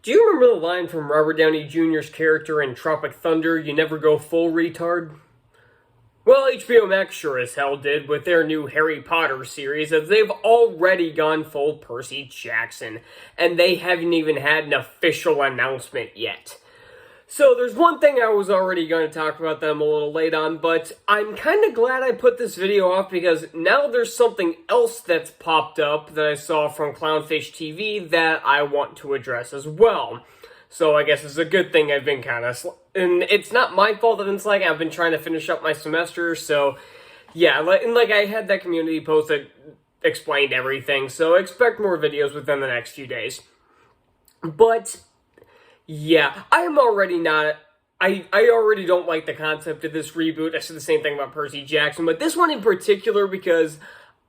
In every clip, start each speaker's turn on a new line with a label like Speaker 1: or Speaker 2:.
Speaker 1: Do you remember the line from Robert Downey Jr.'s character in Tropic Thunder, "You never go full retard"? Well, HBO Max sure as hell did with their new Harry Potter series, as they've already gone full Percy Jackson, and they haven't even had an official announcement yet. So there's one thing I was already going to talk about them a little late on, but I'm kind of glad I put this video off because now there's something else that's popped up that I saw from Clownfish TV that I want to address as well. So I guess it's a good thing I've been kind of... And it's not my fault that it's like I've been trying to finish up my semester, so... Yeah, like I had that community post that explained everything, so expect more videos within the next few days. But... yeah, I'm already not... I already don't like the concept of this reboot. I said the same thing about Percy Jackson, but this one in particular because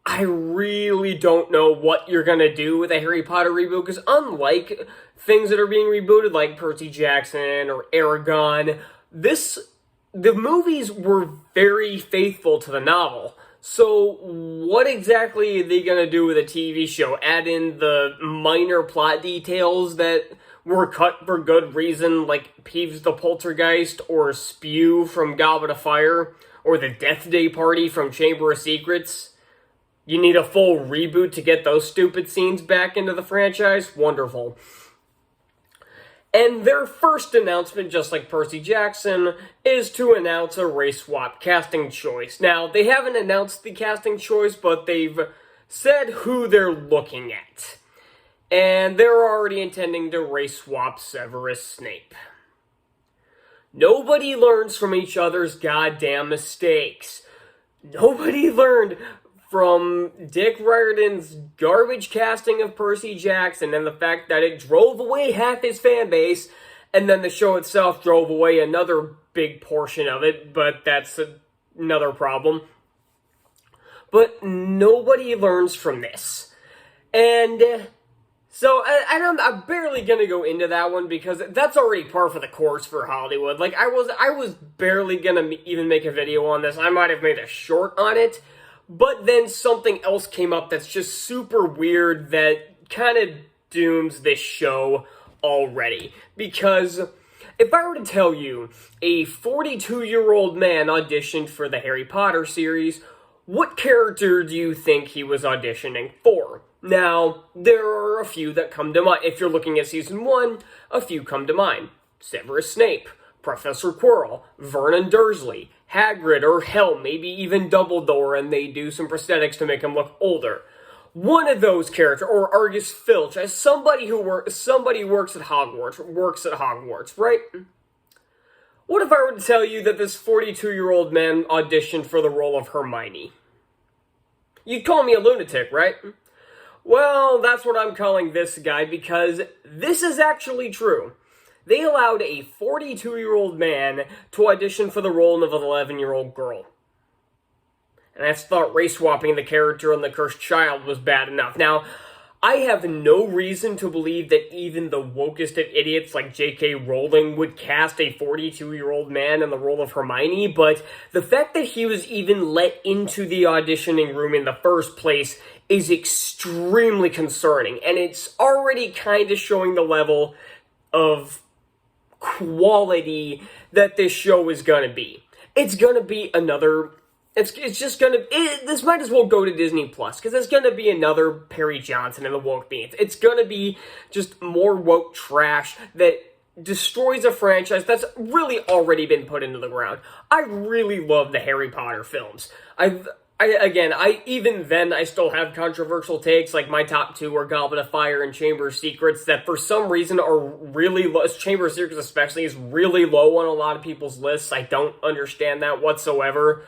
Speaker 1: I really don't know what you're gonna do with a Harry Potter reboot, because unlike things that are being rebooted like Percy Jackson or Aragon, the movies were very faithful to the novel. So what exactly are they gonna do with a TV show? Add in the minor plot details that were cut for good reason, like Peeves the Poltergeist, or Spew from Goblet of Fire, or the Death Day Party from Chamber of Secrets? You need a full reboot to get those stupid scenes back into the franchise? Wonderful. And their first announcement, just like Percy Jackson, is to announce a race swap casting choice. Now, they haven't announced the casting choice, but they've said who they're looking at. And they're already intending to race swap Severus Snape. Nobody learns from each other's goddamn mistakes. Nobody learned from Dick Riordan's garbage casting of Percy Jackson and the fact that it drove away half his fan base, and then the show itself drove away another big portion of it, but that's another problem. But nobody learns from this. And... so, I'm barely gonna go into that one because that's already par for the course for Hollywood. Like, I was barely gonna even make a video on this. I might have made a short on it, but then something else came up that's just super weird that kind of dooms this show already. Because if I were to tell you a 42-year-old man auditioned for the Harry Potter series, what character do you think he was auditioning for? Now, there are a few that come to mind. If you're looking at Season 1, a few come to mind. Severus Snape, Professor Quirrell, Vernon Dursley, Hagrid, or hell, maybe even Dumbledore, and they do some prosthetics to make him look older. One of those characters, or Argus Filch, as somebody works at Hogwarts, right? What if I were to tell you that this 42-year-old man auditioned for the role of Hermione? You'd call me a lunatic, right? Well, that's what I'm calling this guy, because this is actually true. They allowed a 42-year-old man to audition for the role of an 11-year-old girl. And I thought race-swapping the character in The Cursed Child was bad enough. Now, I have no reason to believe that even the wokest of idiots like J.K. Rowling would cast a 42-year-old man in the role of Hermione, but the fact that he was even let into the auditioning room in the first place is extremely concerning, and it's already kind of showing the level of quality that this show is gonna be. It's gonna be another... It's just gonna... this might as well go to Disney Plus, because it's gonna be another Perry Johnson and the Woke Beans. It's gonna be just more woke trash that destroys a franchise that's really already been put into the ground. I really love the Harry Potter films. Even then, I still have controversial takes, like my top two are Goblet of Fire and Chamber of Secrets, that for some reason are really low. Chamber of Secrets especially is really low on a lot of people's lists. I don't understand that whatsoever.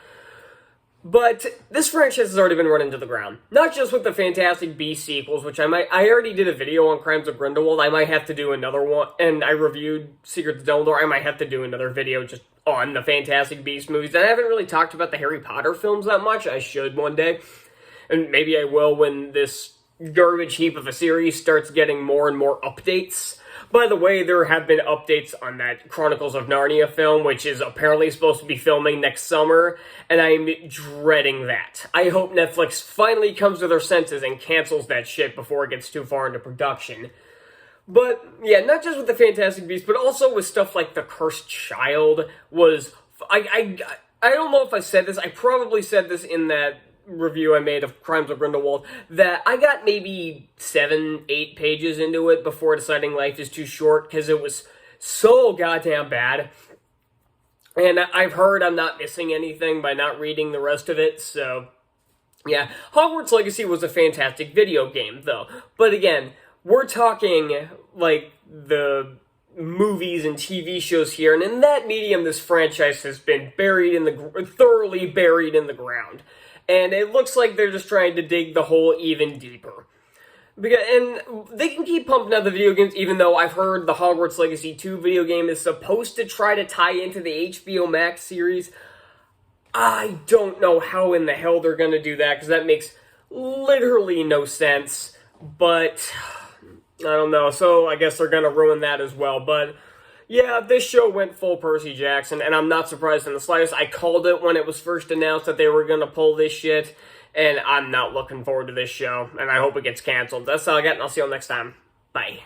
Speaker 1: But this franchise has already been run into the ground. Not just with the Fantastic Beasts sequels, which I already did a video on Crimes of Grindelwald. I might have to do another one, and I reviewed Secrets of Dumbledore. I might have to do another video just on the Fantastic Beasts movies. And I haven't really talked about the Harry Potter films that much. I should one day. And maybe I will when this garbage heap of a series starts getting more and more updates. By the way, there have been updates on that Chronicles of Narnia film, which is apparently supposed to be filming next summer, and I'm dreading that. I hope Netflix finally comes to their senses and cancels that shit before it gets too far into production. But, yeah, not just with the Fantastic Beasts, but also with stuff like The Cursed Child was... I don't know if I said this. I probably said this in that review I made of Crimes of Grindelwald, that I got maybe 7-8 pages into it before deciding life is too short, because it was so goddamn bad. And I've heard I'm not missing anything by not reading the rest of it, so... Yeah, Hogwarts Legacy was a fantastic video game, though. But again, we're talking, like, the movies and TV shows here, and in that medium, this franchise has been thoroughly buried in the ground. And it looks like they're just trying to dig the hole even deeper. And they can keep pumping out the video games, even though I've heard the Hogwarts Legacy 2 video game is supposed to try to tie into the HBO Max series. I don't know how in the hell they're going to do that, because that makes literally no sense. But, I don't know, so I guess they're going to ruin that as well. But, yeah, this show went full Percy Jackson, and I'm not surprised in the slightest. I called it when it was first announced that they were going to pull this shit, and I'm not looking forward to this show, and I hope it gets canceled. That's all I got, and I'll see you all next time. Bye.